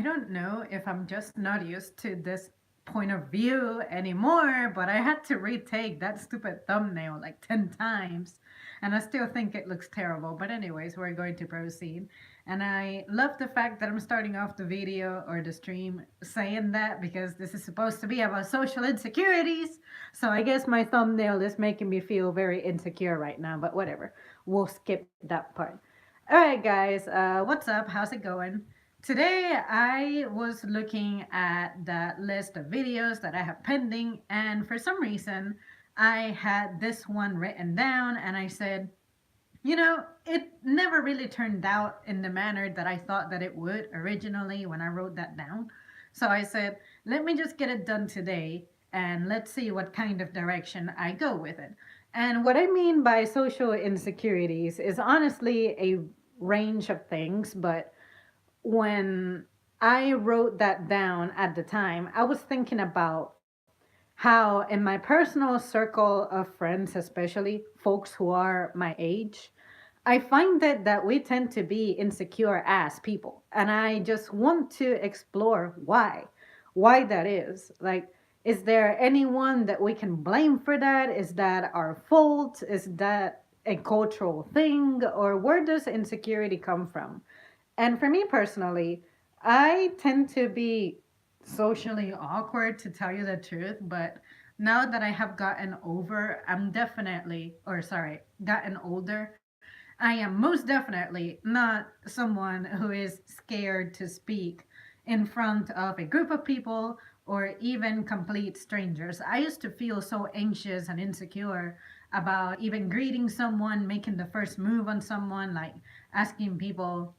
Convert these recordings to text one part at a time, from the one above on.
don't know if I'm just not used to this point of view anymore, but I had to retake that stupid thumbnail like 10 times. And I still think it looks terrible. But, anyways, we're going to proceed. And I love the fact that I'm starting off the video or the stream saying that because this is supposed to be about social insecurities. So I guess my thumbnail is making me feel very insecure right now, but whatever. We'll skip that part. All right, guys, what's up? How's it going? Today, I was looking at the list of videos that I have pending, and for some reason, I had this one written down, and I said, it never really turned out in the manner that I thought that it would originally when I wrote that down. So I said, let me just get it done today, and let's see what kind of direction I go with it. And what I mean by social insecurities is honestly a range of things, but when I wrote that down at the time, I was thinking about how, in my personal circle of friends, especially folks who are my age, I find that we tend to be insecure as people. And I just want to explore why that is. Like, is there anyone that we can blame for that? Is that our fault? Is that a cultural thing? Or where does insecurity come from? And for me personally, I tend to be socially awkward to tell you the truth, but now that I have gotten over, I'm definitely, or sorry, gotten older, I am most definitely not someone who is scared to speak in front of a group of people or even complete strangers. I used to feel so anxious and insecure about even greeting someone, making the first move on someone, like asking people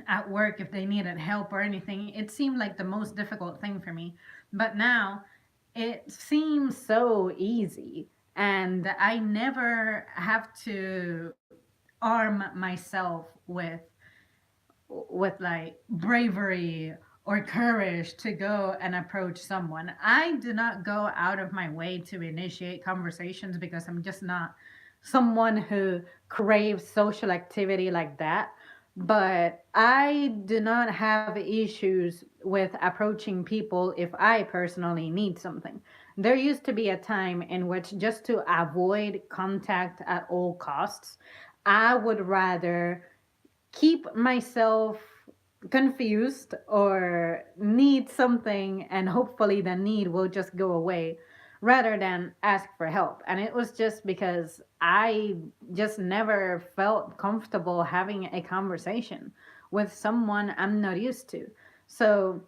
at work if they needed help or anything. It seemed like the most difficult thing for me. But now it seems so easy. And I never have to arm myself with like bravery or courage to go and approach someone. I do not go out of my way to initiate conversations because I'm just not someone who craves social activity like that. But I do not have issues with approaching people if I personally need something. There used to be a time in which, just to avoid contact at all costs, I would rather keep myself confused or need something, and hopefully the need will just go away rather than ask for help. And it was just because I just never felt comfortable having a conversation with someone I'm not used to. So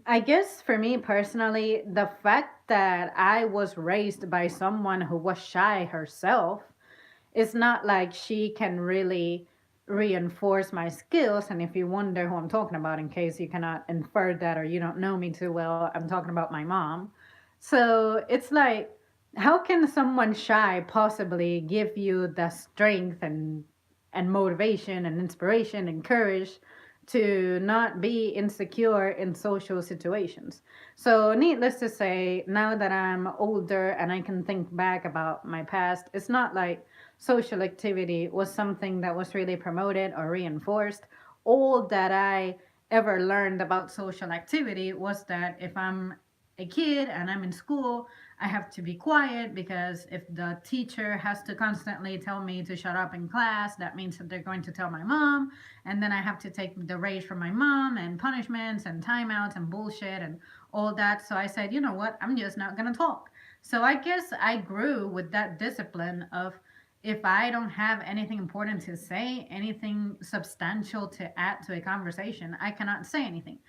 I guess for me personally, the fact that I was raised by someone who was shy herself, it's not like she can really reinforce my skills. And if you wonder who I'm talking about, in case you cannot infer that or you don't know me too well, I'm talking about my mom. So it's like, how can someone shy possibly give you the strength and motivation and inspiration and courage to not be insecure in social situations? So, needless to say, now that I'm older and I can think back about my past, it's not like social activity was something that was really promoted or reinforced. All that I ever learned about social activity was that if I'm a kid and I'm in school, I have to be quiet because if the teacher has to constantly tell me to shut up in class, that means that they're going to tell my mom. And then I have to take the rage from my mom and punishments and timeouts and bullshit and all that. So I said, you know what? I'm just not going to talk. So I guess I grew with that discipline of, if I don't have anything important to say, anything substantial to add to a conversation, I cannot say anything.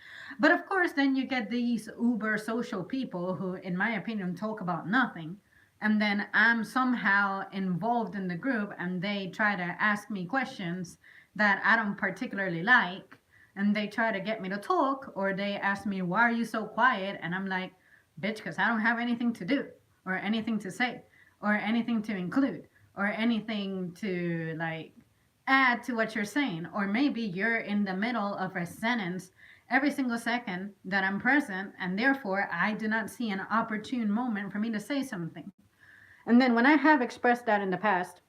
But of course, then you get these uber social people who, in my opinion, talk about nothing. And then I'm somehow involved in the group and they try to ask me questions that I don't particularly like. And they try to get me to talk, or they ask me, why are you so quiet? And I'm like, bitch, because I don't have anything to do, or anything to say, or anything to include, or anything to like add to what you're saying. Or maybe you're in the middle of a sentence every single second that I'm present, and therefore I do not see an opportune moment for me to say something. And then when I have expressed that in the past,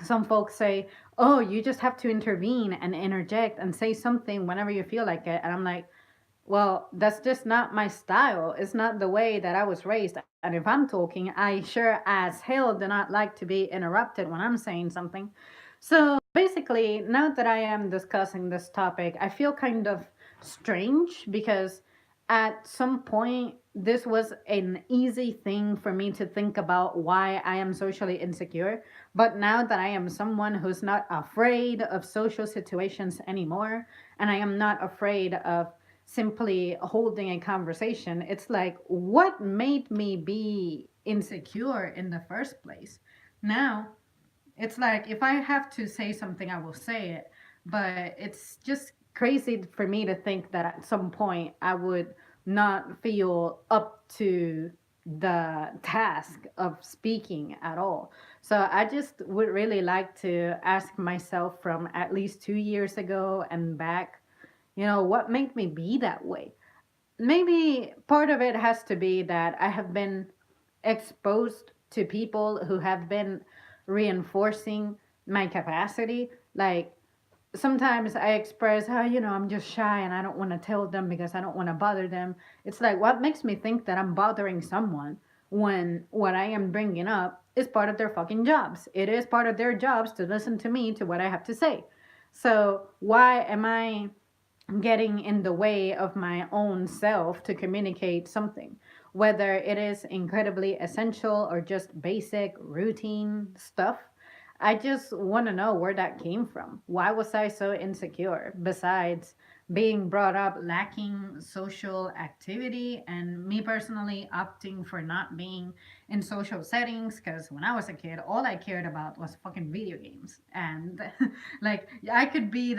some folks say, oh, you just have to intervene and interject and say something whenever you feel like it. And I'm like, Well, that's just not my style. It's not the way that I was raised. And if I'm talking, I sure as hell do not like to be interrupted when I'm saying something. So basically, now that I am discussing this topic, I feel kind of strange because at some point, this was an easy thing for me to think about why I am socially insecure. But now that I am someone who's not afraid of social situations anymore, and I am not afraid of simply holding a conversation, it's like, what made me be insecure in the first place? Now, it's like if I have to say something, I will say it. But it's just crazy for me to think that at some point I would not feel up to the task of speaking at all. So I just would really like to ask myself from at least 2 years ago and back, what made me be that way? Maybe part of it has to be that I have been exposed to people who have been reinforcing my capacity. Like sometimes I express how, I'm just shy and I don't want to tell them because I don't want to bother them. It's like, what makes me think that I'm bothering someone when what I am bringing up is part of their fucking jobs? It is part of their jobs to listen to me, to what I have to say. So why am I getting in the way of my own self to communicate something, whether it is incredibly essential or just basic routine stuff? I just want to know where that came from. Why was I so insecure? Besides being brought up lacking social activity, and me personally opting for not being in social settings, because when I was a kid, all I cared about was fucking video games. And like, I could be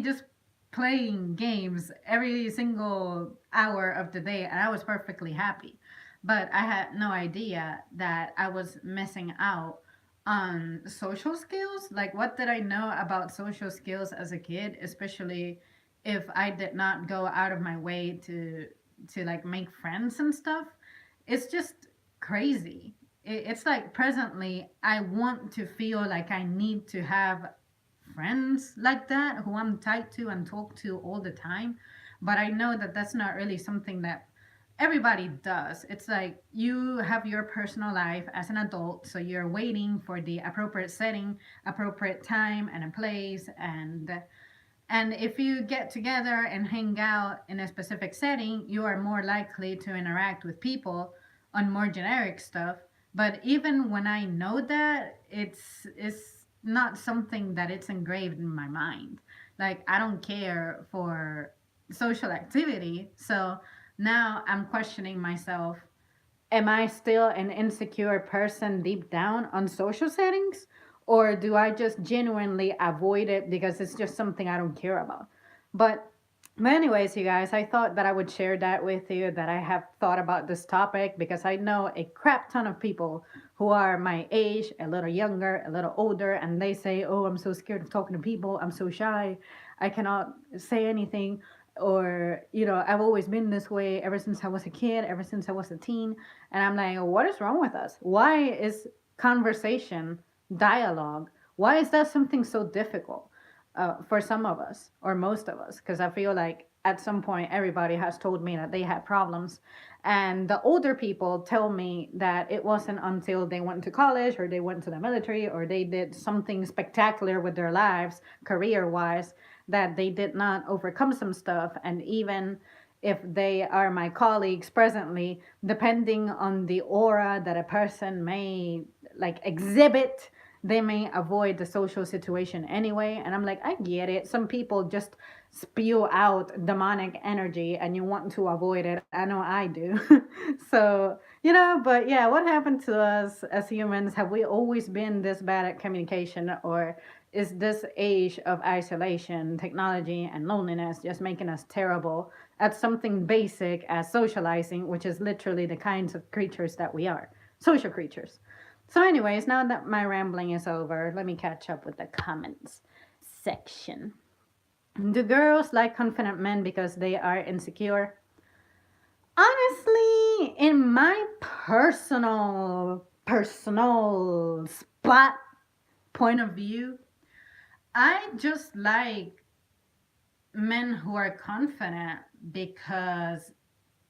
just playing games every single hour of the day, and I was perfectly happy. But I had no idea that I was missing out on social skills. Like, what did I know about social skills as a kid, especially if I did not go out of my way to like make friends and stuff? It's just crazy. It's like presently I want to feel like I need to have friends like that who I'm tied to and talk to all the time. But I know that that's not really something that everybody does. It's like you have your personal life as an adult, so you're waiting for the appropriate setting, appropriate time, and a place, and if you get together and hang out in a specific setting, you are more likely to interact with people on more generic stuff. But even when I know that, it's not something that it's engraved in my mind. Like I don't care for social activity. So now I'm questioning myself, am I still an insecure person deep down on social settings? Or do I just genuinely avoid it because it's just something I don't care about? But, anyways, you guys, I thought that I would share that with you, that I have thought about this topic because I know a crap ton of people who are my age, a little younger, a little older, and they say, oh, I'm so scared of talking to people. I'm so shy. I cannot say anything. Or, I've always been this way ever since I was a kid, ever since I was a teen. And I'm like, what is wrong with us? Why is conversation, dialogue, why is that something so difficult for some of us or most of us? Because I feel like at some point everybody has told me that they had problems. And the older people tell me that it wasn't until they went to college or they went to the military or they did something spectacular with their lives, career wise, that they did not overcome some stuff. And even if they are my colleagues presently, depending on the aura that a person may like exhibit, they may avoid the social situation anyway. And I'm like, I get it. Some people just spew out demonic energy and you want to avoid it. I know I do. So, but yeah, what happened to us as humans? Have we always been this bad at communication, or is this age of isolation, technology, and loneliness just making us terrible at something basic as socializing, which is literally the kinds of creatures that we are, social creatures? So, anyways, now that my rambling is over, let me catch up with the comments section. Do girls like confident men because they are insecure? Honestly, in my personal point of view, I just like men who are confident because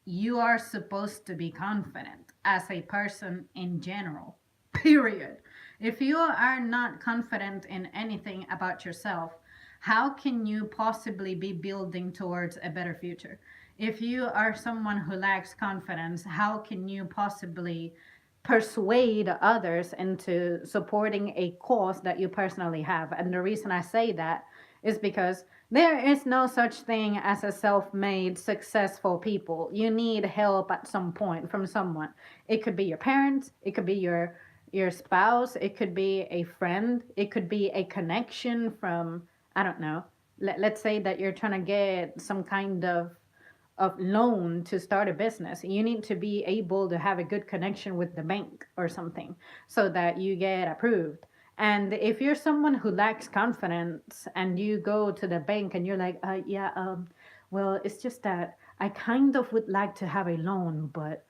you are supposed to be confident as a person in general, period. If you are not confident in anything about yourself, how can you possibly be building towards a better future? If you are someone who lacks confidence, how can you possibly persuade others into supporting a cause that you personally have? And the reason I say that is because there is no such thing as a self-made successful people. You need help at some point from someone. It could be your parents, it could be your spouse, it could be a friend, it could be a connection from, I don't know. Let's say that you're trying to get some kind of loan to start a business. You need to be able to have a good connection with the bank or something so that you get approved. And if you're someone who lacks confidence and you go to the bank and you're like, yeah, well, it's just that I kind of would like to have a loan, but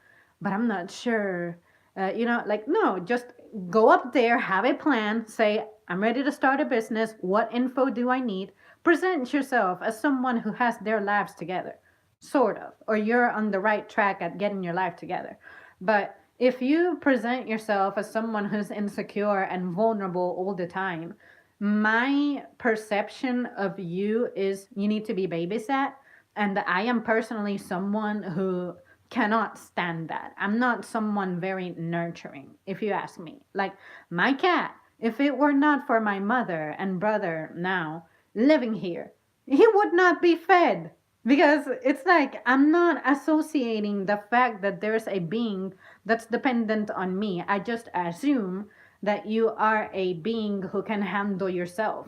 I'm not sure. Like, no, just go up there, have a plan, say, I'm ready to start a business. What info do I need? Present yourself as someone who has their lives together, sort of, or you're on the right track at getting your life together. But if you present yourself as someone who's insecure and vulnerable all the time, my perception of you is you need to be babysat. And I am personally someone who cannot stand that. I'm not someone very nurturing, if you ask me. Like my cat, if it were not for my mother and brother now living here, he would not be fed, because it's like I'm not associating the fact that there's a being that's dependent on me. I just assume that you are a being who can handle yourself.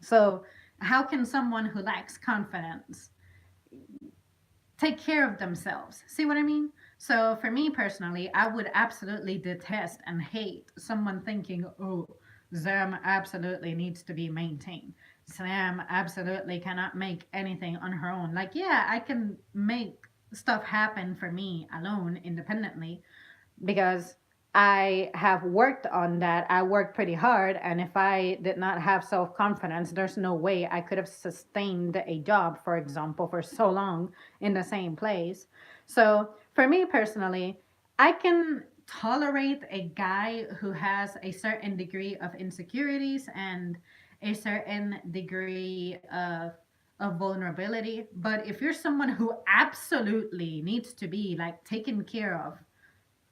So how can someone who lacks confidence take care of themselves? See what I mean? So for me personally, I would absolutely detest and hate someone thinking, oh, Zam absolutely needs to be maintained. Sam absolutely cannot make anything on her own. Like, yeah, I can make stuff happen for me alone, independently, because I have worked on that. I worked pretty hard, and if I did not have self confidence, there's no way I could have sustained a job, for example, for so long in the same place. So, for me personally, I can tolerate a guy who has a certain degree of insecurities and a certain degree of vulnerability. But if you're someone who absolutely needs to be like taken care of,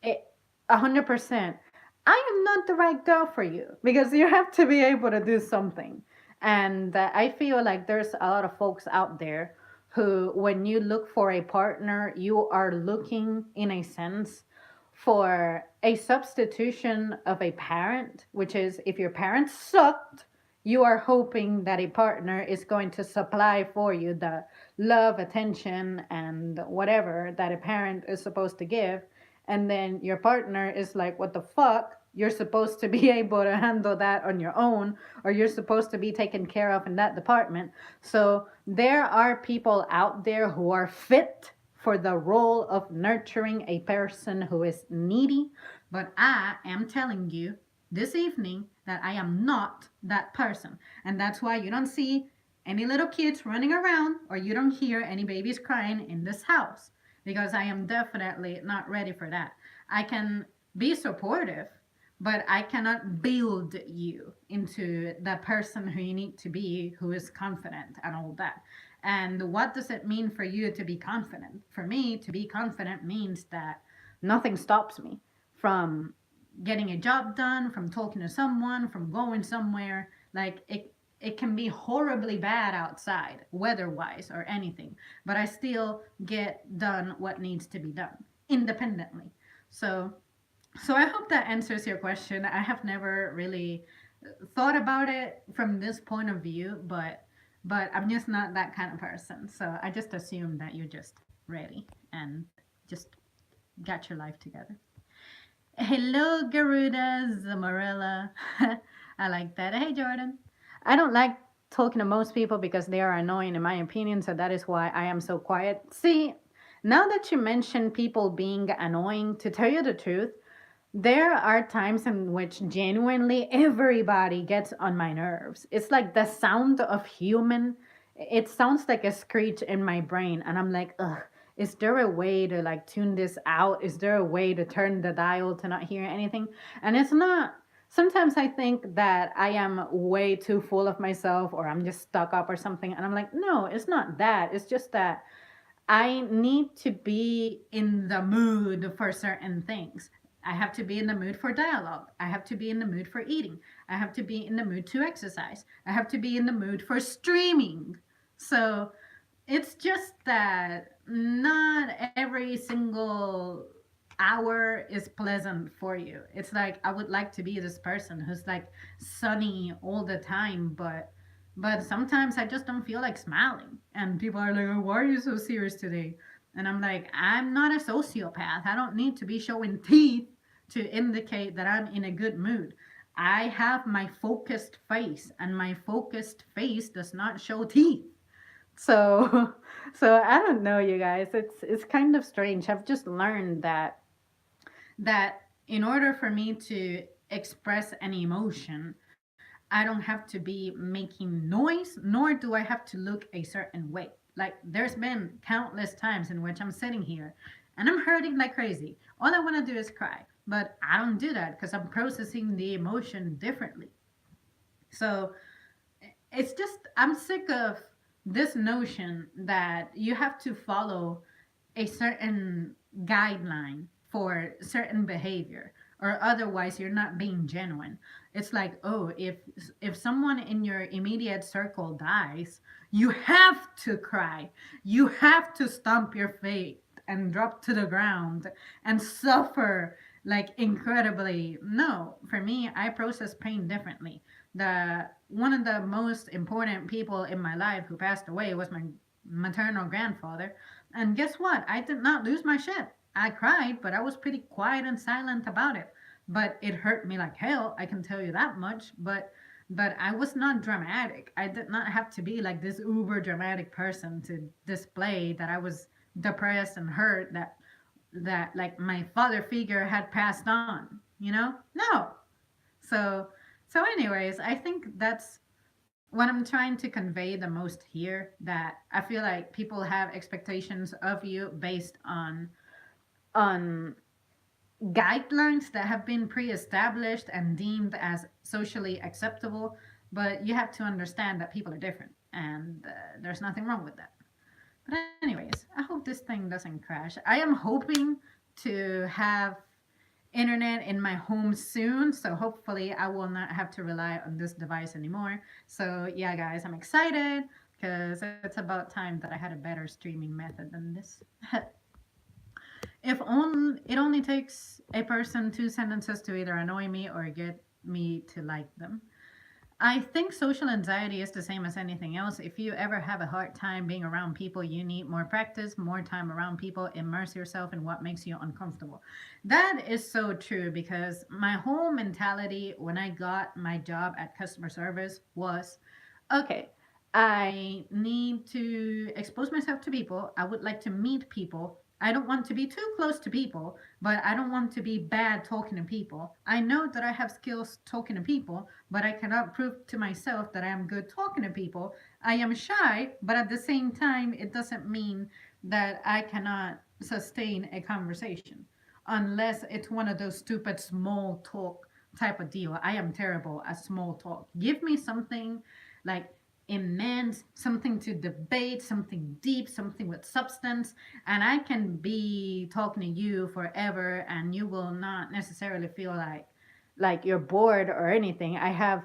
it, 100%, I am not the right girl for you, because you have to be able to do something. And I feel like there's a lot of folks out there who, when you look for a partner, you are looking, in a sense, for a substitution of a parent, which is if your parents sucked, you are hoping that a partner is going to supply for you the love, attention, and whatever that a parent is supposed to give. And then your partner is like, what the fuck? You're supposed to be able to handle that on your own, or you're supposed to be taken care of in that department. So there are people out there who are fit for the role of nurturing a person who is needy. But I am telling you this evening that I am not that person. And that's why you don't see any little kids running around, or you don't hear any babies crying in this house, because I am definitely not ready for that. I can be supportive, but I cannot build you into the person who you need to be, who is confident and all that. And what does it mean for you to be confident? For me, to be confident means that nothing stops me from getting a job done, from talking to someone, from going somewhere. Like it can be horribly bad outside, weather wise or anything, but I still get done what needs to be done independently. So, so I hope that answers your question. I have never really thought about it from this point of view, but I'm just not that kind of person. So I just assume that you're just ready and just got your life together. Hello, Garuda Zamarella. I like that. Hey, Jordan. I don't like talking to most people because they are annoying, in my opinion, so that is why I am so quiet. See, now that you mention people being annoying, to tell you the truth, there are times in which genuinely everybody gets on my nerves. It's like the sound of human it sounds like a screech in my brain, and I'm like, ugh, is there a way to like tune this out? Is there a way to turn the dial to not hear anything? And it's not. Sometimes I think that I am way too full of myself, or I'm just stuck up or something, and I'm like, no, it's not that. It's just that I need to be in the mood for certain things. I have to be in the mood for dialogue. I have to be in the mood for eating. I have to be in the mood to exercise. I have to be in the mood for streaming. So it's just that not every single hour is pleasant for you. It's like I would like to be this person who's like sunny all the time, but sometimes I just don't feel like smiling. And people are like, oh, "Why are you so serious today?" And I'm like, "I'm not a sociopath. I don't need to be showing teeth to indicate that I'm in a good mood. I have my focused face, and my focused face does not show teeth." So so I don't know, you guys. It's kind of strange. I've just learned that in order for me to express an emotion, I don't have to be making noise, nor do I have to look a certain way. Like there's been countless times in which I'm sitting here and I'm hurting like crazy. All I want to do is cry, but I don't do that because I'm processing the emotion differently. So it's just I'm sick of this notion that you have to follow a certain guideline for certain behavior, or otherwise you're not being genuine. It's like, oh, if someone in your immediate circle dies, you have to cry, you have to stomp your feet and drop to the ground and suffer like incredibly. No, for me, I process pain differently. The One of the most important people in my life who passed away was my maternal grandfather. And guess what? I did not lose my shit. I cried, but I was pretty quiet and silent about it. But it hurt me like hell, I can tell you that much. But I was not dramatic. I did not have to be like this uber dramatic person to display that I was depressed and hurt, that like my father figure had passed on, you know? No. So anyways, I think that's what I'm trying to convey the most here, that I feel like people have expectations of you based on guidelines that have been pre-established and deemed as socially acceptable, but you have to understand that people are different, and there's nothing wrong with that. But anyways, I hope this thing doesn't crash. I am hoping to have internet in my home soon, so hopefully I will not have to rely on this device anymore. So yeah, guys, I'm excited because it's about time that I had a better streaming method than this. If only it only takes a person two sentences to either annoy me or get me to like them. I think social anxiety is the same as anything else. If you ever have a hard time being around people, you need more practice, more time around people, immerse yourself in what makes you uncomfortable. That is so true because my whole mentality when I got my job at customer service was, okay, I need to expose myself to people. I would like to meet people. I don't want to be too close to people, but I don't want to be bad talking to people. I know that I have skills talking to people, but I cannot prove to myself that I am good talking to people. I am shy, but at the same time, it doesn't mean that I cannot sustain a conversation unless it's one of those stupid small talk type of deal. I am terrible at small talk. Give me something like immense, something to debate, something deep, something with substance, and I can be talking to you forever and you will not necessarily feel like you're bored or anything. I have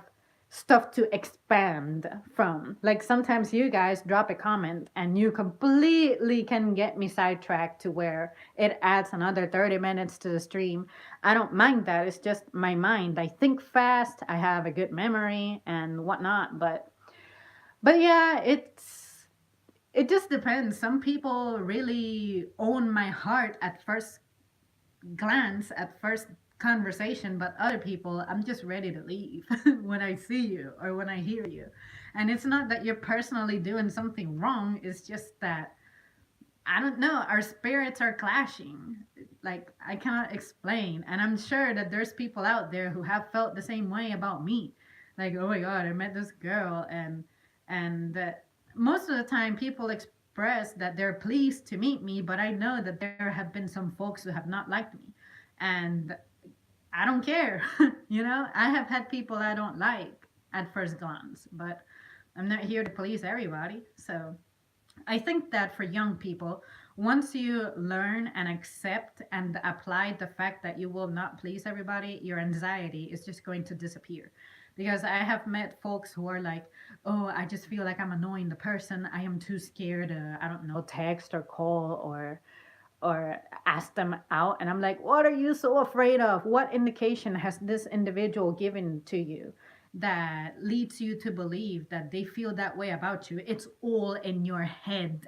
stuff to expand from. Like sometimes you guys drop a comment and you completely can get me sidetracked to where it adds another 30 minutes to the stream. I don't mind that. It's just my mind. I think fast, I have a good memory and whatnot, but yeah, it just depends. Some people really own my heart at first glance, at first conversation, but other people, I'm just ready to leave when I see you or when I hear you. And it's not that you're personally doing something wrong, it's just that I don't know, our spirits are clashing. Like I cannot explain, and I'm sure that there's people out there who have felt the same way about me. Like, oh my god, I met this girl and most of the time people express that they're pleased to meet me, but I know that there have been some folks who have not liked me. And I don't care. I have had people I don't like at first glance, but I'm not here to please everybody. So I think that for young people, once you learn and accept and apply the fact that you will not please everybody, your anxiety is just going to disappear. Because I have met folks who are like, oh, I just feel like I'm annoying the person. I am too scared to, I don't know, text or call or ask them out. And I'm like, what are you so afraid of? What indication has this individual given to you that leads you to believe that they feel that way about you? It's all in your head.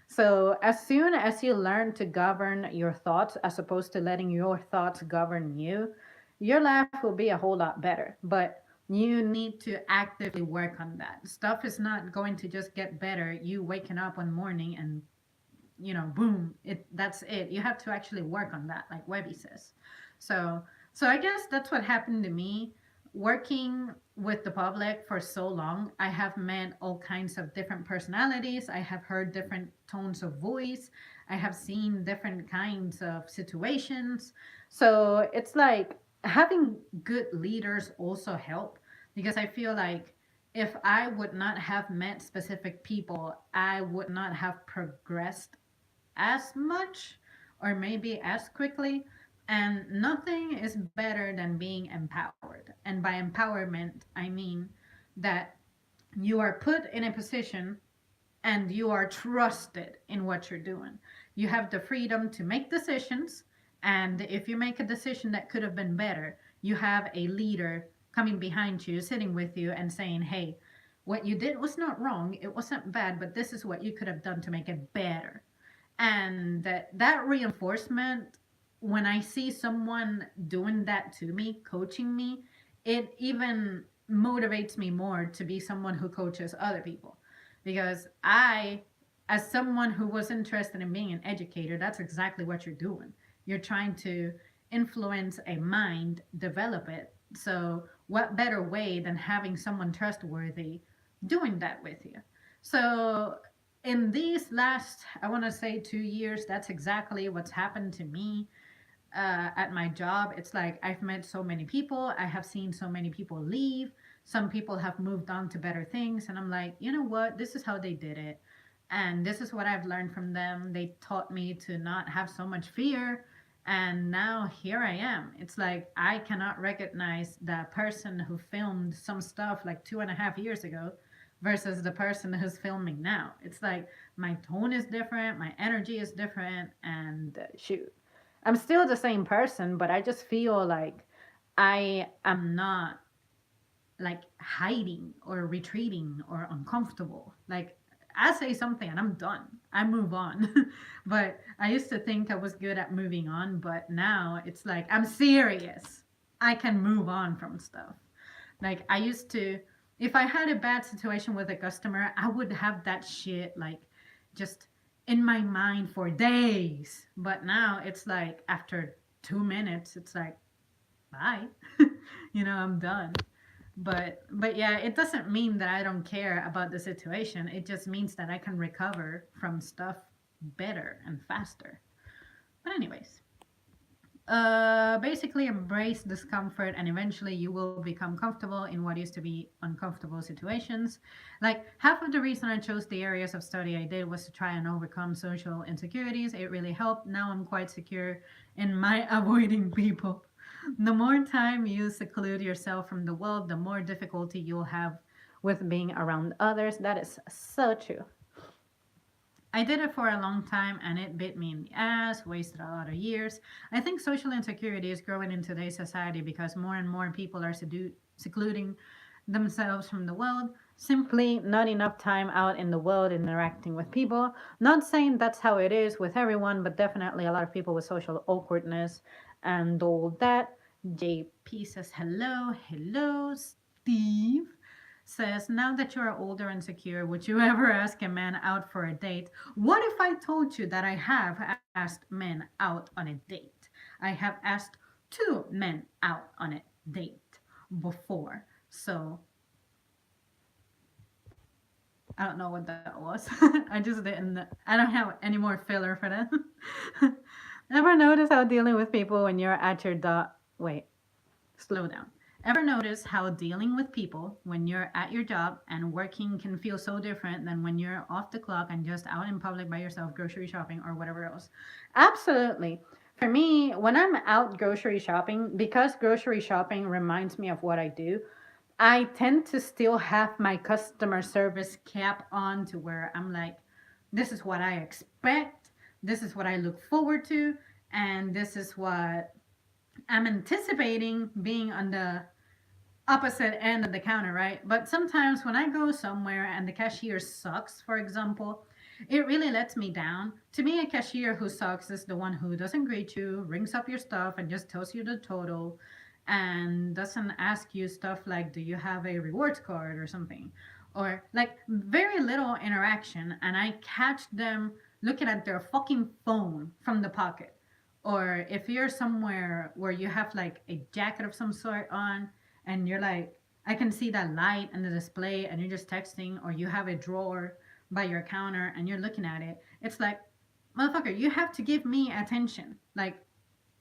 So as soon as you learn to govern your thoughts as opposed to letting your thoughts govern you, your life will be a whole lot better. But you need to actively work on that. Stuff is not going to just get better you waking up one morning and boom, that's it. You have to actually work on that, like Webby says. So so I guess that's what happened to me. Working with the public for so long, I have met all kinds of different personalities. I have heard different tones of voice. I have seen different kinds of situations. So it's like having good leaders also help, because I feel like if I would not have met specific people, I would not have progressed as much or maybe as quickly. And nothing is better than being empowered. And by empowerment, I mean that you are put in a position and you are trusted in what you're doing. You have the freedom to make decisions. And if you make a decision that could have been better, you have a leader coming behind you, sitting with you, and saying, hey, what you did was not wrong. It wasn't bad, but this is what you could have done to make it better. And that reinforcement, when I see someone doing that to me, coaching me, it even motivates me more to be someone who coaches other people. Because as someone who was interested in being an educator, that's exactly what you're doing. You're trying to influence a mind, develop it. So what better way than having someone trustworthy doing that with you? So in these last, I want to say 2 years, that's exactly what's happened to me at my job. It's like I've met so many people, I have seen so many people leave. Some people have moved on to better things, and I'm like, you know what? This is how they did it, and this is what I've learned from them. They taught me to not have so much fear, and now here I am. It's like I cannot recognize the person who filmed some stuff like 2.5 years ago versus the person who's filming now. It's like my tone is different, my energy is different, and shoot, I'm still the same person, but I just feel like I am not like hiding or retreating or uncomfortable. Like I say something and I'm done. I move on. But I used to think I was good at moving on, but now it's like I'm serious. I can move on from stuff. Like I used to, if I had a bad situation with a customer, I would have that shit like just in my mind for days. But now it's like after 2 minutes, it's like bye. I'm done. But yeah, it doesn't mean that I don't care about the situation. It just means that I can recover from stuff better and faster. But anyways, basically embrace discomfort and eventually you will become comfortable in what used to be uncomfortable situations. Like half of the reason I chose the areas of study I did was to try and overcome social insecurities. It really helped. Now I'm quite secure in my avoiding people. The more time you seclude yourself from the world, the more difficulty you'll have with being around others. That is so true. I did it for a long time and it bit me in the ass, wasted a lot of years. I think social insecurity is growing in today's society because more and more people are secluding themselves from the world. Simply not enough time out in the world interacting with people. Not saying that's how it is with everyone, but definitely a lot of people with social awkwardness and all that. JP says hello. Hello, Steve says, now that you are older and secure, would you ever ask a man out for a date? What if I told you that I have asked men out on a date? I have asked two men out on a date before. So I don't know what that was. I just didn't. I don't have any more filler for that. Ever notice how dealing with people when you're at your dot? Wait, slow down. Ever notice how dealing with people when you're at your job and working can feel so different than when you're off the clock and just out in public by yourself, grocery shopping or whatever else? Absolutely. For me, when I'm out grocery shopping, because grocery shopping reminds me of what I do, I tend to still have my customer service cap on to where I'm like, this is what I expect, this is what I look forward to, and this is what I'm anticipating being on the opposite end of the counter, right? But sometimes when I go somewhere and the cashier sucks, for example, it really lets me down. To me, a cashier who sucks is the one who doesn't greet you, rings up your stuff, and just tells you the total and doesn't ask you stuff like, do you have a rewards card or something? Or like very little interaction, and I catch them looking at their fucking phone from the pocket. Or if you're somewhere where you have like a jacket of some sort on and you're like, I can see that light in the display and you're just texting, or you have a drawer by your counter and you're looking at it, it's like, motherfucker, you have to give me attention. Like,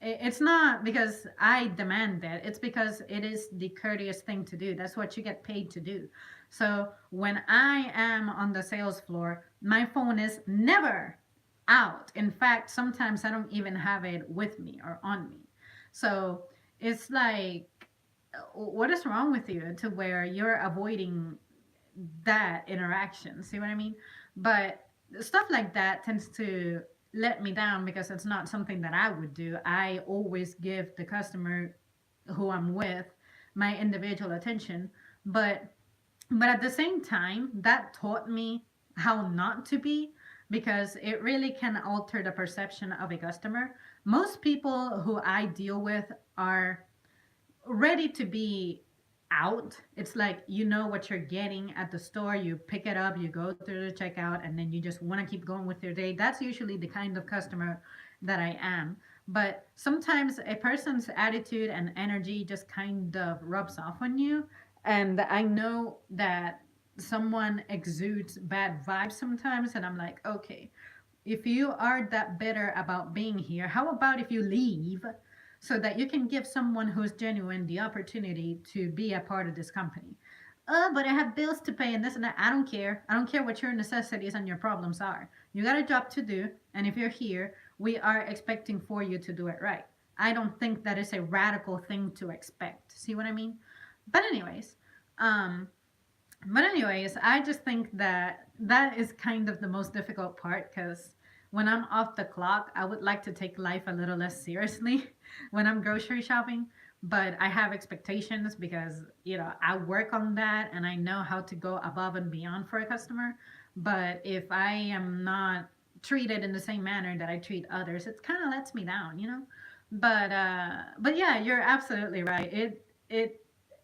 it's not because I demand that. It's because it is the courteous thing to do. That's what you get paid to do. So when I am on the sales floor, my phone is never out. In fact, sometimes I don't even have it with me or on me. So it's like, what is wrong with you to where you're avoiding that interaction? See what I mean? But stuff like that tends to let me down because it's not something that I would do. I always give the customer who I'm with my individual attention, but at the same time, that taught me how not to be, because it really can alter the perception of a customer. Most people who I deal with are ready to be out. It's like you know what you're getting at the store, you pick it up, you go through the checkout, and then you just want to keep going with your day. That's usually the kind of customer that I am. But sometimes a person's attitude and energy just kind of rubs off on you. And I know that someone exudes bad vibes sometimes, and I'm like, okay, if you are that bitter about being here, how about if you leave so that you can give someone who's genuine the opportunity to be a part of this company? Oh, but I have bills to pay and this and that. I don't care. I don't care what your necessities and your problems are. You got a job to do, and if you're here, we are expecting for you to do it right. I don't think that is a radical thing to expect. See what I mean? But anyways, um, I just think that that is kind of the most difficult part, because when I'm off the clock, I would like to take life a little less seriously when I'm grocery shopping. But I have expectations because, I work on that and I know how to go above and beyond for a customer. But if I am not treated in the same manner that I treat others, it kind of lets me down. But yeah, you're absolutely right.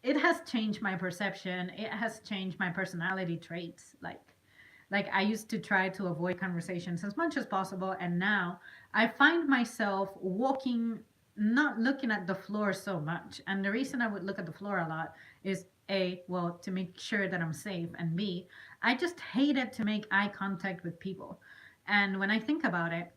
It has changed my perception. It has changed my personality traits. Like I used to try to avoid conversations as much as possible, and now I find myself walking, not looking at the floor so much. And the reason I would look at the floor a lot is A, well, to make sure that I'm safe, and B, I just hated to make eye contact with people. And when I think about it,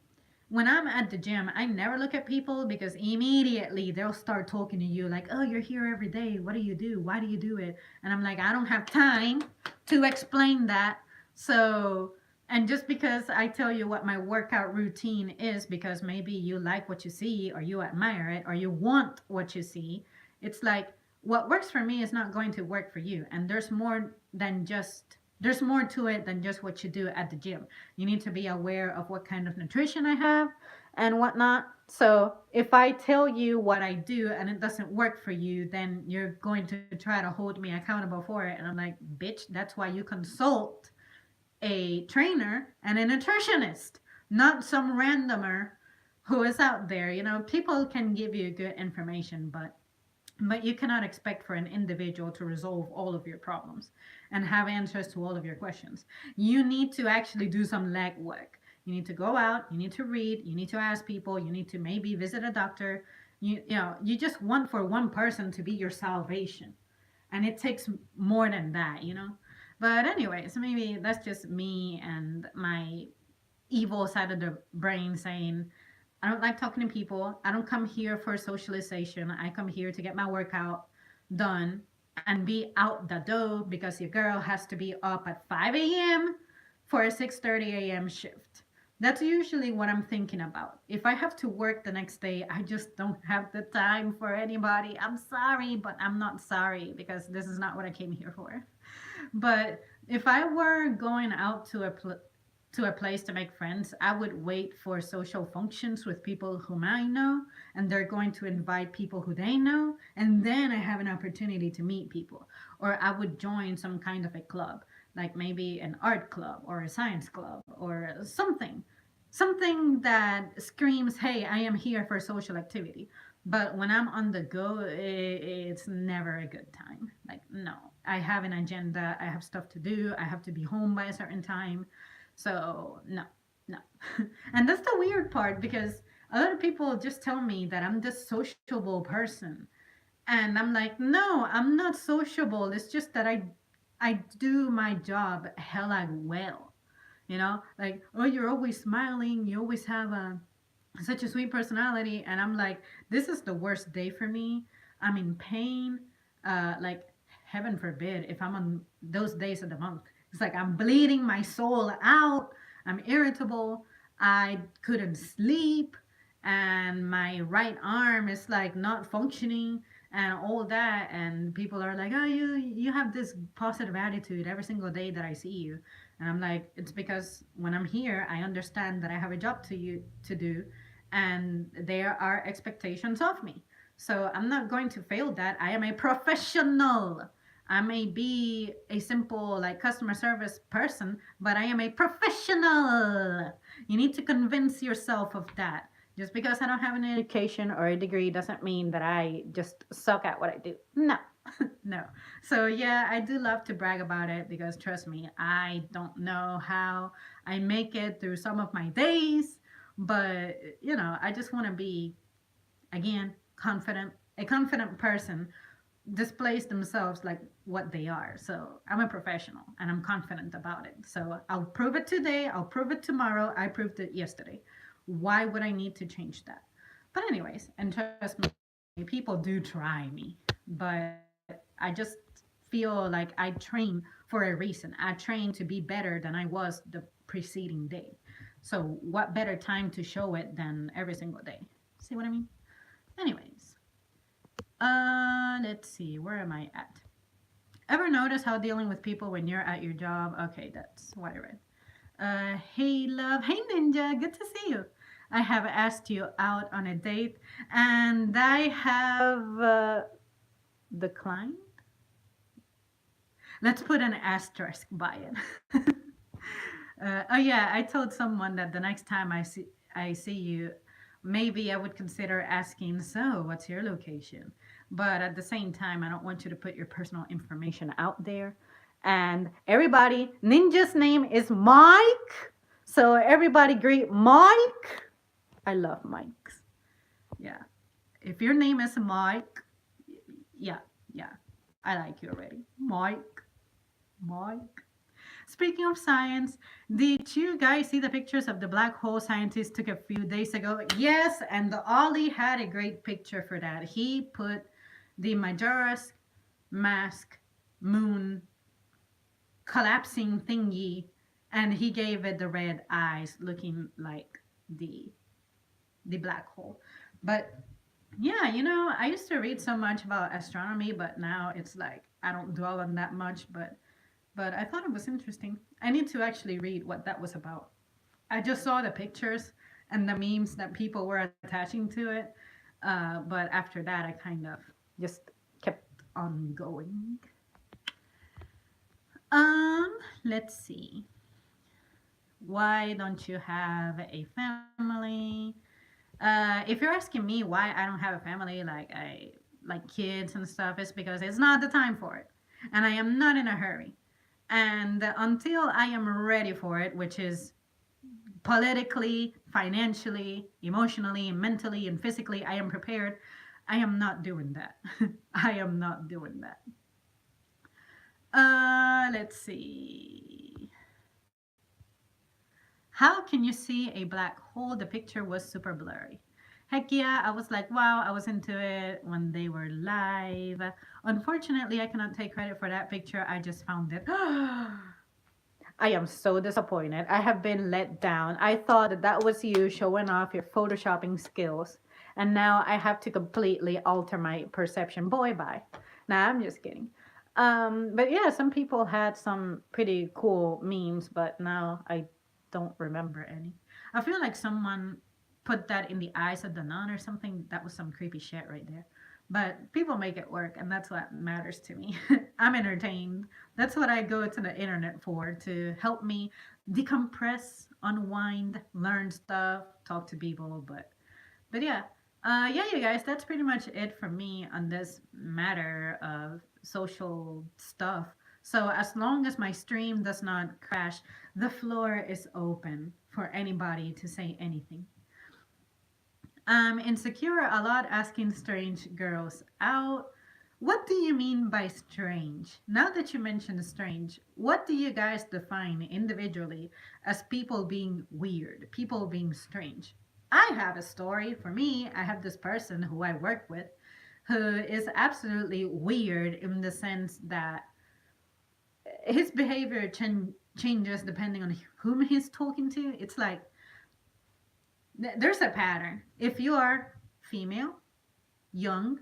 when I'm at the gym, I never look at people because immediately they'll start talking to you like, oh, you're here every day. What do you do? Why do you do it? And I'm like, I don't have time to explain that. So, and just because I tell you what my workout routine is, because maybe you like what you see, or you admire it, or you want what you see, it's like what works for me is not going to work for you. And there's more to it than just what you do at the gym. You need to be aware of what kind of nutrition I have and whatnot. So if I tell you what I do and it doesn't work for you, then you're going to try to hold me accountable for it. And I'm like, bitch, that's why you consult a trainer and a nutritionist, not some randomer who is out there. People can give you good information, but you cannot expect for an individual to resolve all of your problems and have answers to all of your questions. You need to actually do some legwork. You need to go out, you need to read, you need to ask people, you need to maybe visit a doctor. You just want for one person to be your salvation. And it takes more than that. But anyways, maybe that's just me and my evil side of the brain saying, I don't like talking to people. I don't come here for socialization. I come here to get my workout done and be out the door because your girl has to be up at 5 a.m. for a 6:30 a.m. shift. That's usually what I'm thinking about. If I have to work the next day, I just don't have the time for anybody. I'm sorry, but I'm not sorry because this is not what I came here for. But if I were going out to a place to make friends, I would wait for social functions with people whom I know, and they're going to invite people who they know, and then I have an opportunity to meet people. Or I would join some kind of a club, like maybe an art club or a science club or something. Something that screams, hey, I am here for social activity. But when I'm on the go, it's never a good time. Like, no, I have an agenda, I have stuff to do, I have to be home by a certain time. So, no, no. And that's the weird part because a lot of people just tell me that I'm this sociable person. And I'm like, no, I'm not sociable. It's just that I do my job hella well. Like, oh, you're always smiling, you always have such a sweet personality, and I'm like, this is the worst day for me. I'm in pain. Like, heaven forbid if I'm on those days of the month. It's like I'm bleeding my soul out. I'm irritable. I couldn't sleep, and my right arm is like not functioning and all that. And people are like, oh, you have this positive attitude every single day that I see you. And I'm like, it's because when I'm here, I understand that I have a job to do, and there are expectations of me. So I'm not going to fail that. I am a professional. I may be a simple like customer service person, but I am a professional. You need to convince yourself of that. Just because I don't have an education or a degree doesn't mean that I just suck at what I do. No. No. So yeah, I do love to brag about it because trust me, I don't know how I make it through some of my days, but I just want to be again confident. A confident person displays themselves like what they are. So I'm a professional and I'm confident about it. So I'll prove it today, I'll prove it tomorrow. I proved it yesterday. Why would I need to change that? But anyways, and trust me, people do try me, but I just feel like I train for a reason. I train to be better than I was the preceding day. So what better time to show it than every single day? See what I mean? Anyways, let's see, where am I at? Ever notice how dealing with people when you're at your job? Okay, that's what I read. Hey love, hey ninja, good to see you. I have asked you out on a date and I have declined. Let's put an asterisk by it. Oh yeah, I told someone that the next time I see you, maybe I would consider asking, so what's your location? But at the same time, I don't want you to put your personal information out there. And everybody, Ninja's name is Mike. So everybody greet Mike. I love Mikes. Yeah. If your name is Mike, yeah, yeah. I like you already. Mike. Mike. Speaking of science, did you guys see the pictures of the black hole scientists took a few days ago? Yes, and Ollie had a great picture for that. He put the Majora's Mask moon collapsing thingy, and he gave it the red eyes, looking like the the black hole. But yeah, I used to read so much about astronomy, but now it's like I don't dwell on that much. But I thought it was interesting. I need to actually read what that was about. I just saw the pictures and the memes that people were attaching to it. But after that, I kind of just kept on going. Let's see. Why don't you have a family? If you're asking me why I don't have a family, like kids and stuff, it's because it's not the time for it, and I am not in a hurry. And until I am ready for it, which is politically, financially, emotionally, mentally, and physically, I am prepared. I am not doing that. I am not doing that. Let's see. How can you see a black hole? The picture was super blurry. Heck yeah, I was like, wow, I was into it when they were live. Unfortunately, I cannot take credit for that picture. I just found it. I am so disappointed. I have been let down. I thought that that was you showing off your photoshopping skills. And now I have to completely alter my perception. Boy, bye. Nah, I'm just kidding. But yeah, some people had some pretty cool memes, but now I don't remember any. I feel like someone put that in the eyes of the nun or something. That was some creepy shit right there. But people make it work, and that's what matters to me. I'm entertained. That's what I go to the internet for, to help me decompress, unwind, learn stuff, talk to people. But yeah, yeah, you guys, that's pretty much it for me on this matter of social stuff. So as long as my stream does not crash, the floor is open for anybody to say anything. Insecure a lot, asking strange girls out. What do you mean by strange? Now that you mentioned strange, what do you guys define individually as people being weird, people being strange? I have a story. For me, I have this person who I work with who is absolutely weird in the sense that his behavior changes depending on whom he's talking to. It's like there's a pattern. If you are female, young,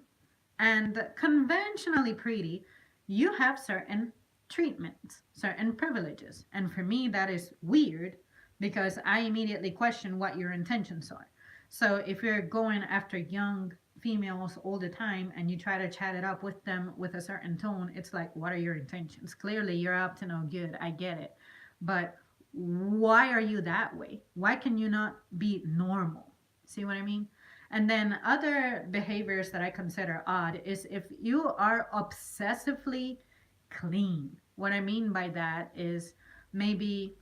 and conventionally pretty, you have certain treatments, certain privileges. And for me, that is weird because I immediately question what your intentions are. So if you're going after young females all the time and you try to chat it up with them with a certain tone, it's like, what are your intentions? Clearly, you're up to no good. I get it. But why are you that way? Why can you not be normal? See what I mean? And then other behaviors that I consider odd is if you are obsessively clean. What I mean by that is maybe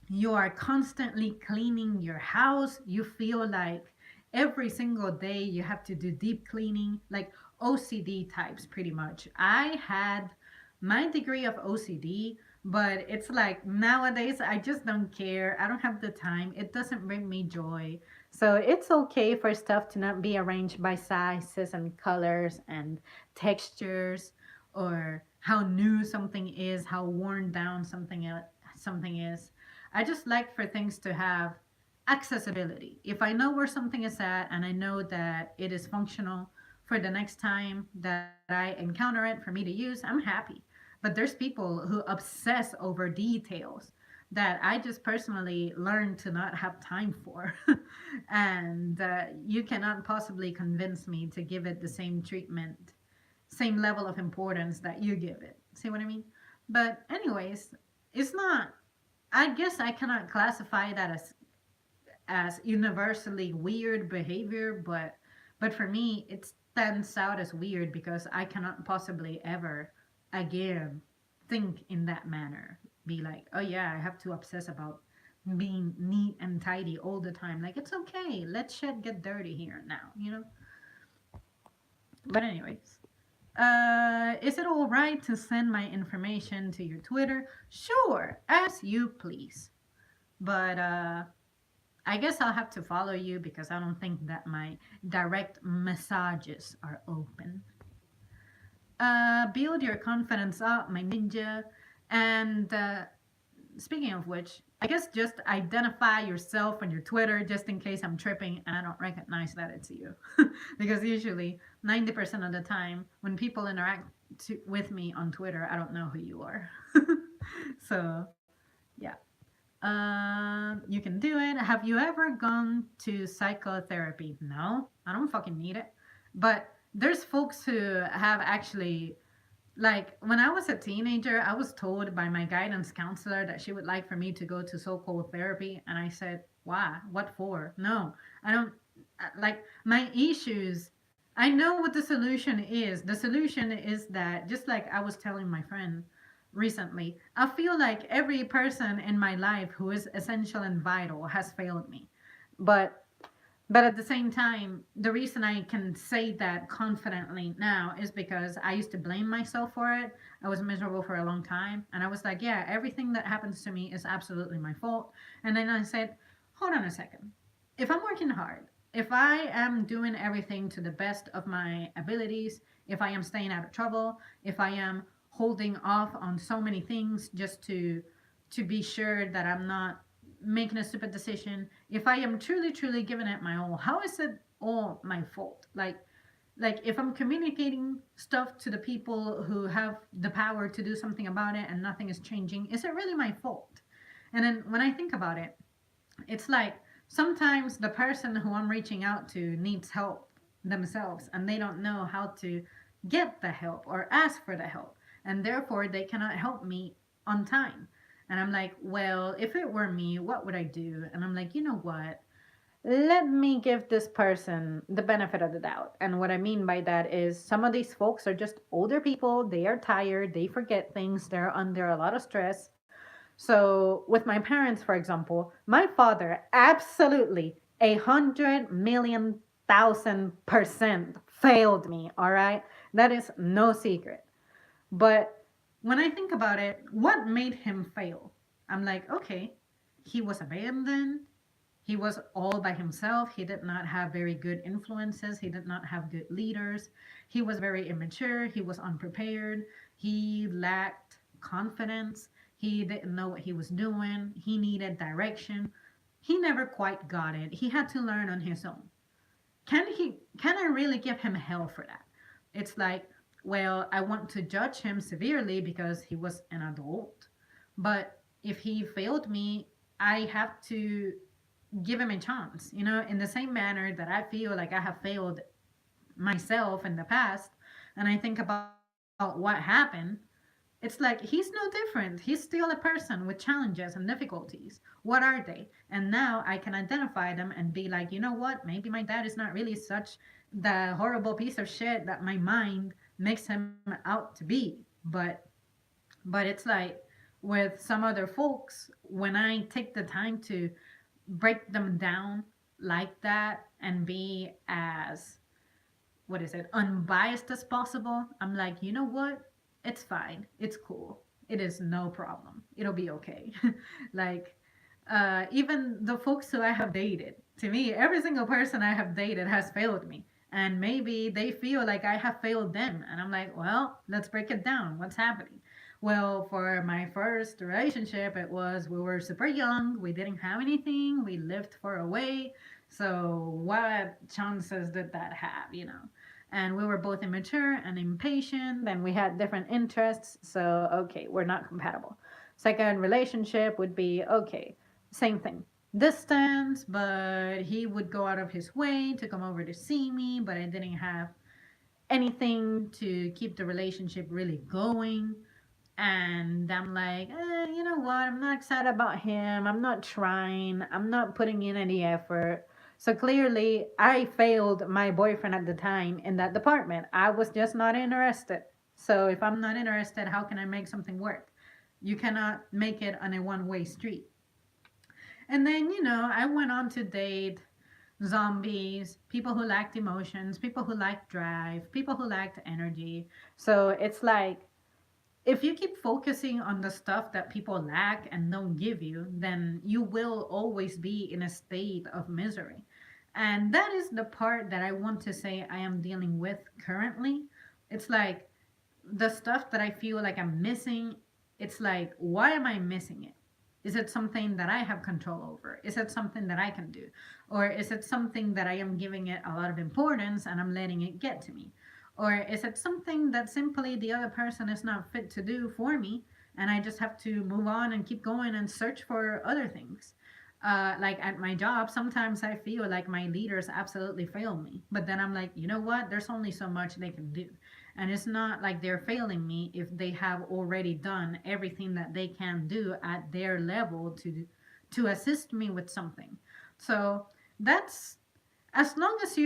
you are constantly cleaning your house. You feel like every single day you have to do deep cleaning, like OCD types, pretty much. I had my degree of OCD, but it's like nowadays I just don't care. I don't have the time. It doesn't bring me joy. So it's okay for stuff to not be arranged by sizes and colors and textures or how new something is, how worn down something is. I just like for things to have accessibility. If I know where something is at and I know that it is functional for the next time that I encounter it for me to use, I'm happy. But there's people who obsess over details that I just personally learned to not have time for. And you cannot possibly convince me to give it the same treatment, same level of importance that you give it. See what I mean? But, anyways, it's not, I guess I cannot classify that as universally weird behavior, but for me it stands out as weird because I cannot possibly ever again think in that manner. Be like, oh yeah, I have to obsess about being neat and tidy all the time. Like it's okay. Let shit get dirty here and now, you know? But anyways. Is it all right to send my information to your Twitter? Sure, as you please. But I guess I'll have to follow you because I don't think that my direct messages are open. Build your confidence up, my ninja. And speaking of which, I guess just identify yourself on your Twitter just in case I'm tripping and I don't recognize that it's you. Because usually, 90% of the time, when people interact with me on Twitter, I don't know who you are. So, yeah. You can do it. Have you ever gone to psychotherapy? No, I don't fucking need it. But there's folks who have actually, like, when I was a teenager, I was told by my guidance counselor that she would like for me to go to so called therapy. And I said, why? What for? No, I don't, like, my issues. I know what the solution is. The solution is that, just like I was telling my friend recently, I feel like every person in my life who is essential and vital has failed me. But But at the same time, the reason I can say that confidently now is because I used to blame myself for it. I was miserable for a long time. And I was like, yeah, everything that happens to me is absolutely my fault. And then I said, hold on a second. If I'm working hard, if I am doing everything to the best of my abilities, if I am staying out of trouble, if I am holding off on so many things just to be sure that I'm not making a stupid decision, if I am truly, truly giving it my all, how is it all my fault? Like if I'm communicating stuff to the people who have the power to do something about it and nothing is changing, is it really my fault? And then when I think about it, it's like sometimes the person who I'm reaching out to needs help themselves and they don't know how to get the help or ask for the help. And therefore, they cannot help me on time. And I'm like, well, if it were me, what would I do? And I'm like, you know what? Let me give this person the benefit of the doubt. And what I mean by that is some of these folks are just older people. They are tired. They forget things. They're under a lot of stress. So, with my parents, for example, my father absolutely 100,000,000% failed me. All right. That is no secret. But when I think about it, what made him fail? I'm like, okay, he was abandoned. He was all by himself. He did not have very good influences. He did not have good leaders. He was very immature. He was unprepared. He lacked confidence. He didn't know what he was doing. He needed direction. He never quite got it. He had to learn on his own. Can I really give him hell for that? It's like, well, I want to judge him severely because he was an adult. But if he failed me, I have to give him a chance, in the same manner that I feel like I have failed myself in the past. And I think about what happened, it's like he's no different. He's still a person with challenges and difficulties. What are they? And now I can identify them and be like, you know what? Maybe my dad is not really such the horrible piece of shit that my mind makes him out to be. But it's like with some other folks, when I take the time to break them down like that and be as, what is it, unbiased as possible, I'm like, you know what? It's fine. It's cool. It is no problem. It'll be okay. Like, even the folks who I have dated, to me, every single person I have dated has failed me. And maybe they feel like I have failed them. And I'm like, well, let's break it down. What's happening? Well, for my first relationship, it was we were super young. We didn't have anything. We lived far away. So, what chances did that have? And we were both immature and impatient, and we had different interests. So, okay, we're not compatible. Second relationship would be okay, same thing. Distance, but he would go out of his way to come over to see me, but I didn't have anything to keep the relationship really going. And I'm like, you know what? I'm not excited about him. I'm not trying. I'm not putting in any effort. So clearly, I failed my boyfriend at the time in that department. I was just not interested. So if I'm not interested, how can I make something work? You cannot make it on a one way street. And then, I went on to date zombies, people who lacked emotions, people who lacked drive, people who lacked energy. So it's like, if you keep focusing on the stuff that people lack and don't give you, then you will always be in a state of misery. And that is the part that I want to say I am dealing with currently. It's like the stuff that I feel like I'm missing, it's like, why am I missing it? Is it something that I have control over? Is it something that I can do? Or is it something that I am giving it a lot of importance and I'm letting it get to me? Or is it something that simply the other person is not fit to do for me and I just have to move on and keep going and search for other things? Like at my job, sometimes I feel like my leaders absolutely fail me. But then I'm like, you know what? There's only so much they can do. And it's not like they're failing me if they have already done everything that they can do at their level to assist me with something. So that's, as long as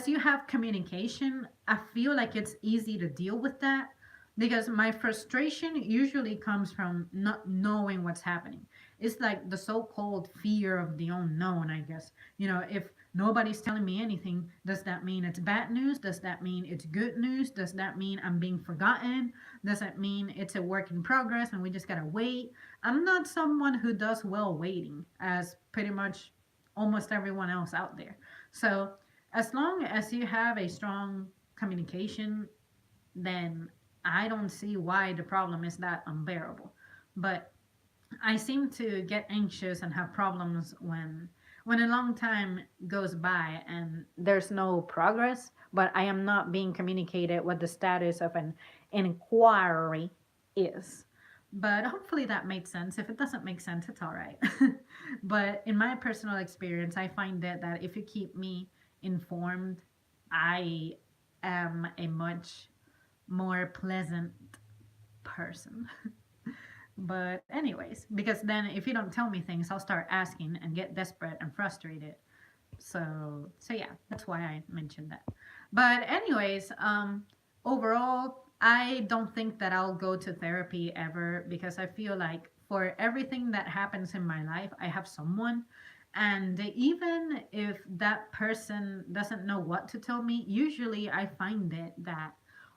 you have communication, I feel like it's easy to deal with that because my frustration usually comes from not knowing what's happening. It's like the so-called fear of the unknown, I guess. If nobody's telling me anything, does that mean it's bad news? Does that mean it's good news? Does that mean I'm being forgotten? Does that mean it's a work in progress and we just gotta wait? I'm not someone who does well waiting, as pretty much almost everyone else out there. So, as long as you have a strong communication, then I don't see why the problem is that unbearable. But I seem to get anxious and have problems when a long time goes by and there's no progress, but I am not being communicated what the status of an inquiry is. But hopefully that made sense. If it doesn't make sense, it's all right. But in my personal experience, I find that if you keep me informed, I am a much more pleasant person. But anyways, because then if you don't tell me things, I'll start asking and get desperate and frustrated. So yeah, that's why I mentioned that. But anyways, overall, I don't think that I'll go to therapy ever because I feel like for everything that happens in my life, I have someone. And even if that person doesn't know what to tell me, usually I find it that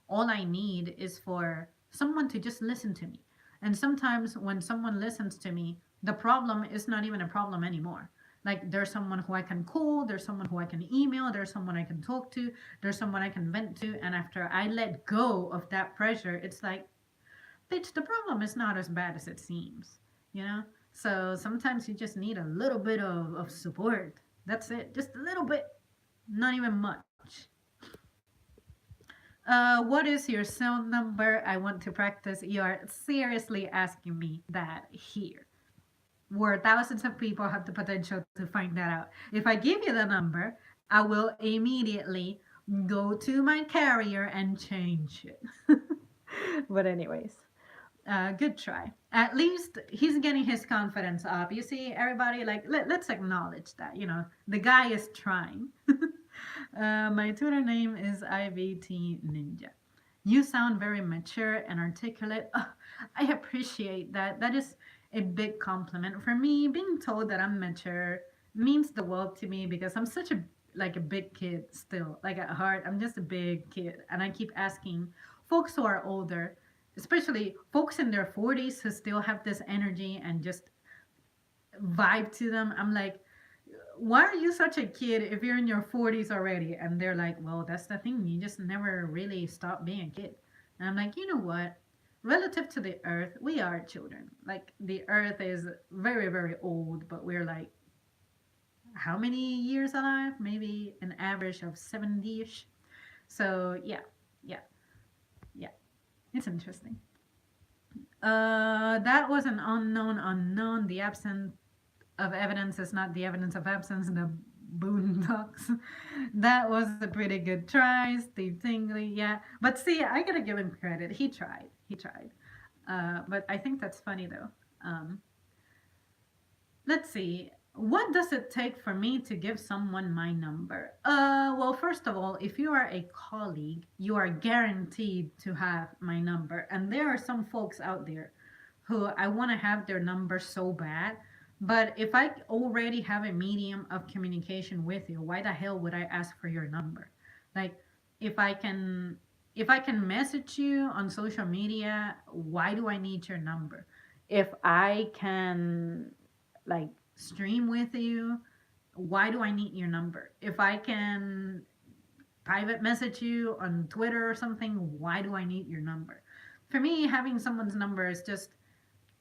all I need is for someone to just listen to me. And sometimes when someone listens to me, the problem is not even a problem anymore. Like there's someone who I can call, there's someone who I can email, there's someone I can talk to, there's someone I can vent to, and after I let go of that pressure, it's like, bitch, the problem is not as bad as it seems, you know? So sometimes you just need a little bit of support. That's it, just a little bit, not even much. What is your cell number? I want to practice. You are seriously asking me that here, where thousands of people have the potential to find that out. If I give you the number, I will immediately go to my carrier and change it. But, anyways, good try. At least he's getting his confidence up. You see, everybody, like, let's acknowledge that. The guy is trying. My Twitter name is IVT Ninja. You sound very mature and articulate. Oh, I appreciate that. That is a big compliment. For me, being told that I'm mature means the world to me because I'm such a big kid still. Like at heart, I'm just a big kid. And I keep asking folks who are older, especially folks in their 40s who still have this energy and just vibe to them. I'm like, why are you such a kid if you're in your 40s already? And they're like, well, that's the thing. You just never really stop being a kid. And I'm like, you know what? Relative to the earth, we are children. Like, the earth is very, very old, but we're like, how many years alive? Maybe an average of 70 ish. So, yeah, yeah, yeah. It's interesting. That was an unknown unknown. The absence of evidence is not the evidence of absence. The Boondocks. That was a pretty good try, Steve Tingley. Yeah, but see, I gotta give him credit. He tried. He tried. But I think that's funny though. Um, let's see. What does it take for me to give someone my number? Well, first of all, if you are a colleague, you are guaranteed to have my number. And there are some folks out there who I want to have their number so bad. But if I already have a medium of communication with you, why the hell would I ask for your number? Like, if I can if I can message you on social media, why do I need your number? If I can like stream with you, why do I need your number? If I can private message you on Twitter or something, why do I need your number? For me, having someone's number is just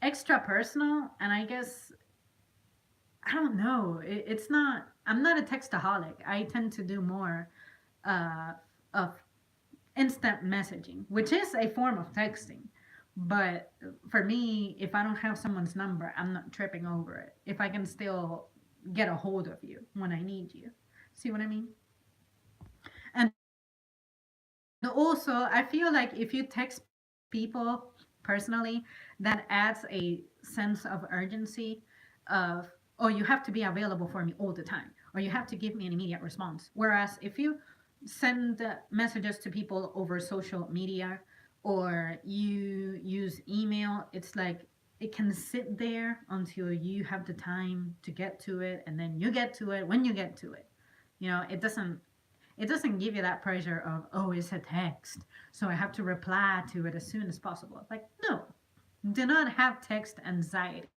extra personal, and I guess I don't know. It's not. I'm not a textaholic. I tend to do more uh, of instant messaging, which is a form of texting. But for me, if I don't have someone's number, I'm not tripping over it. If I can still get a hold of you when I need you. See what I mean? And also, I feel like if you text people personally, that adds a sense of urgency of, oh, you have to be available for me all the time, or you have to give me an immediate response. Whereas if you send messages to people over social media or you use email, it's like it can sit there until you have the time to get to it, and then you get to it when you get to it. It doesn't give you that pressure of, oh, it's a text, so I have to reply to it as soon as possible. Like, no, do not have text anxiety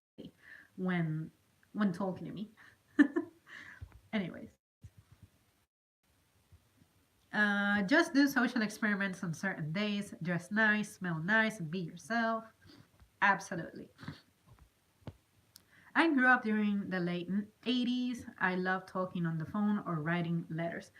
when when talking to me. Anyways, just do social experiments on certain days. Dress nice, smell nice, and be yourself. Absolutely. I grew up during the late 80s. I love talking on the phone or writing letters.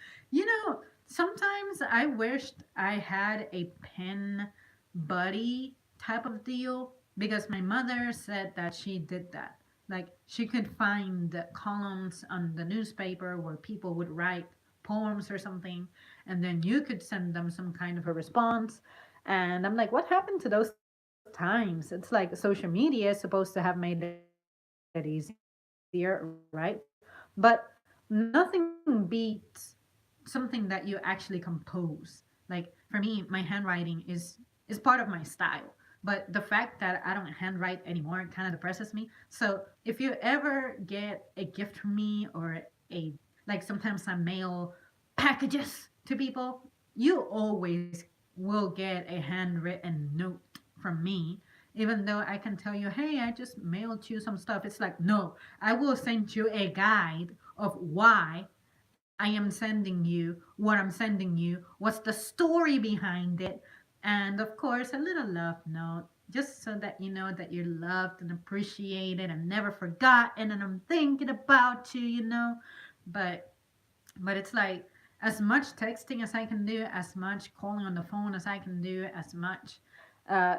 Sometimes I wished I had a pen buddy type of deal because my mother said that she did that. Like, she could find the columns on the newspaper where people would write poems or something, and then you could send them some kind of a response. And I'm like, what happened to those times? It's like social media is supposed to have made it easier, right? But nothing beats something that you actually compose. Like, for me, my handwriting is part of my style. But the fact that I don't handwrite anymore kind of depresses me. So if you ever get a gift from me, or a like sometimes I mail packages to people, you always will get a handwritten note from me. Even though I can tell you, hey, I just mailed you some stuff. It's like, no, I will send you a guide of why I am sending you what I'm sending you, what's the story behind it, and of course, a little love note, just so that you know that you're loved and appreciated and never forgotten, and I'm thinking about you. But it's like, as much texting as I can do, as much calling on the phone as I can do, as much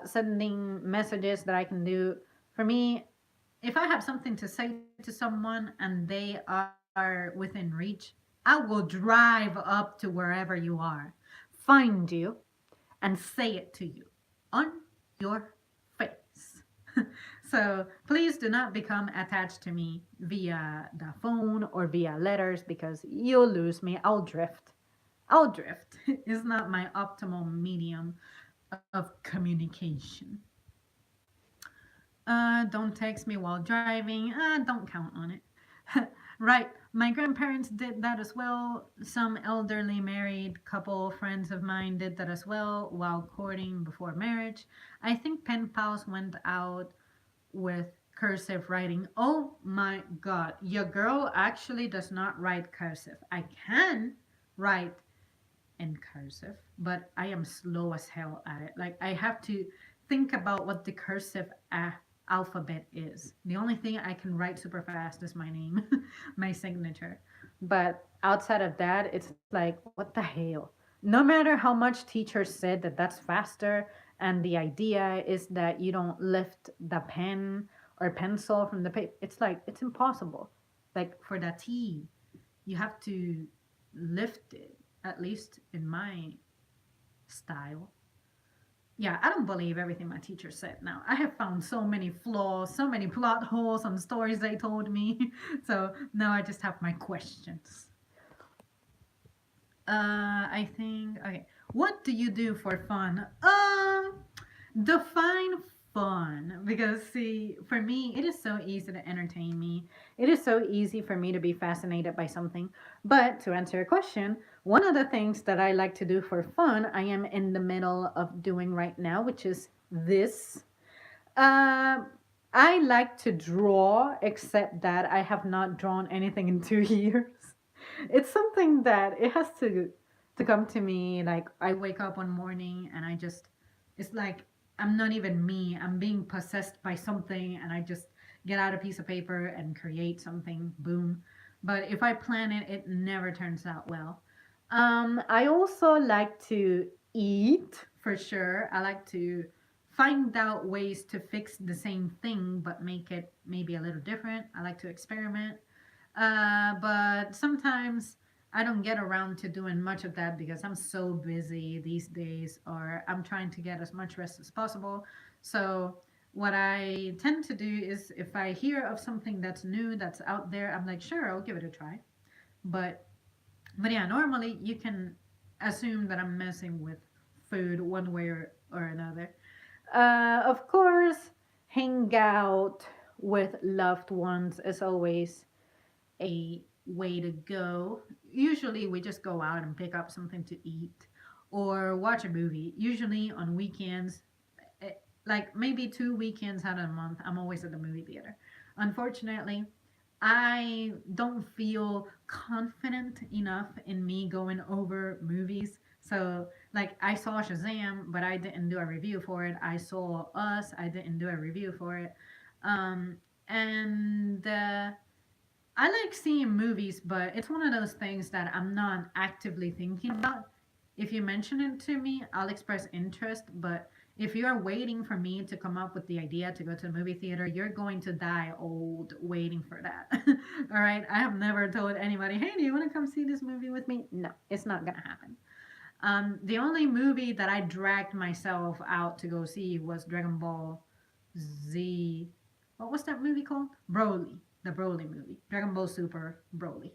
sending messages that I can do. For me, if I have something to say to someone and they are within reach, I will drive up to wherever you are, find you, and say it to you on your face. So please do not become attached to me via the phone or via letters, because you'll lose me. I'll drift. I'll drift. It's not my optimal medium of communication. Don't text me while driving. Don't count on it. Right. My grandparents did that as well. Some elderly married couple friends of mine did that as well while courting before marriage. I think pen pals went out with cursive writing. Oh my god. Your girl actually does not write cursive. I can write in cursive, but I am slow as hell at it. Like, I have to think about what the cursive alphabet is. The only thing I can write super fast is my name, my signature. But outside of that, it's like, what the hell? No matter how much teachers said that that's faster, and the idea is that you don't lift the pen or pencil from the paper, it's like, it's impossible. Like, for the T, you have to lift it, at least in my style. Yeah, I don't believe everything my teacher said now. I have found so many flaws, so many plot holes on stories they told me. So now I just have my questions. I think, okay. What do you do for fun? Define fun, because see, for me, it is so easy to entertain me. It is so easy for me to be fascinated by something. But to answer your question, one of the things that I like to do for fun, I am in the middle of doing right now, which is this. Um, I like to draw, except that I have not drawn anything in 2 years. It's something that it has to come to me. Like, I wake up one morning and I just, it's like, I'm not even me. I'm being possessed by something, and I just get out a piece of paper and create something. Boom. But if I plan it, it never turns out well. I also like to eat, for sure. I like to find out ways to fix the same thing but make it maybe a little different. I like to experiment. But sometimes I don't get around to doing much of that because I'm so busy these days, or I'm trying to get as much rest as possible. So, what I tend to do is, if I hear of something that's new, that's out there, I'm like, sure, I'll give it a try. But yeah, normally you can assume that I'm messing with food one way or another. Of course, hang out with loved ones is always a way to go. Usually, we just go out and pick up something to eat or watch a movie. Usually, on weekends, eh, like maybe 2 weekends out of the month, I'm always at the movie theater. Unfortunately, I don't feel confident enough in me going over movies. So, like, I saw Shazam, but I didn't do a review for it. I saw Us, I didn't do a review for it. Um, and I like seeing movies, but it's one of those things that I'm not actively thinking about. If you mention it to me, I'll express interest, but if you're waiting for me to come up with the idea to go to the movie theater, you're going to die old waiting for that. All right? I have never told anybody, hey, do you want to come see this movie with me? No, it's not going to happen. The only movie that I dragged myself out to go see was Dragon Ball Z. What was that movie called? Broly. The Broly movie. Dragon Ball Super Broly.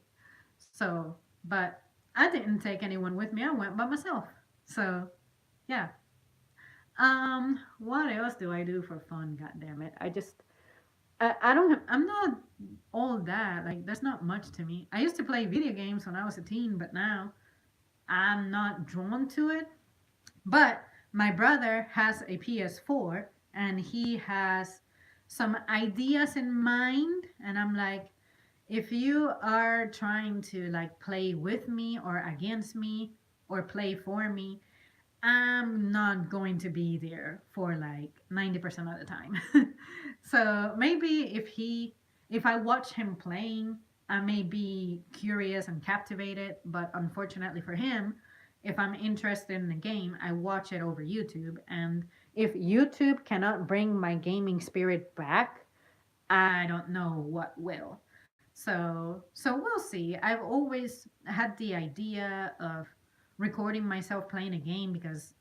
So, but I didn't take anyone with me. I went by myself. So, yeah. What else do I do for fun? God damn it! I don't have, I'm not all that. Like, there's not much to me. I used to play video games when I was a teen, but now I'm not drawn to it. But my brother has a PS4 and he has some ideas in mind. And I'm like, if you are trying to like play with me or against me or play for me, I'm not going to be there for like 90% of the time. So maybe if I watch him playing, I may be curious and captivated, but unfortunately for him, if I'm interested in the game, I watch it over YouTube. And if YouTube cannot bring my gaming spirit back, I don't know what will. So we'll see. I've always had the idea of recording myself playing a game because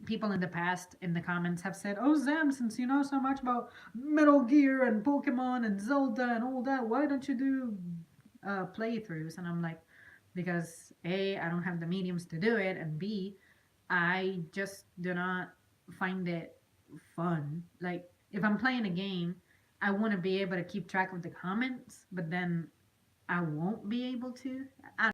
people in the past in the comments have said, "Oh, Zam, since you know so much about Metal Gear and Pokemon and Zelda and all that, why don't you do playthroughs?" And I'm like, because A, I don't have the mediums to do it, and B, I just do not find it fun. Like, if I'm playing a game, I want to be able to keep track of the comments, but then I won't be able to. I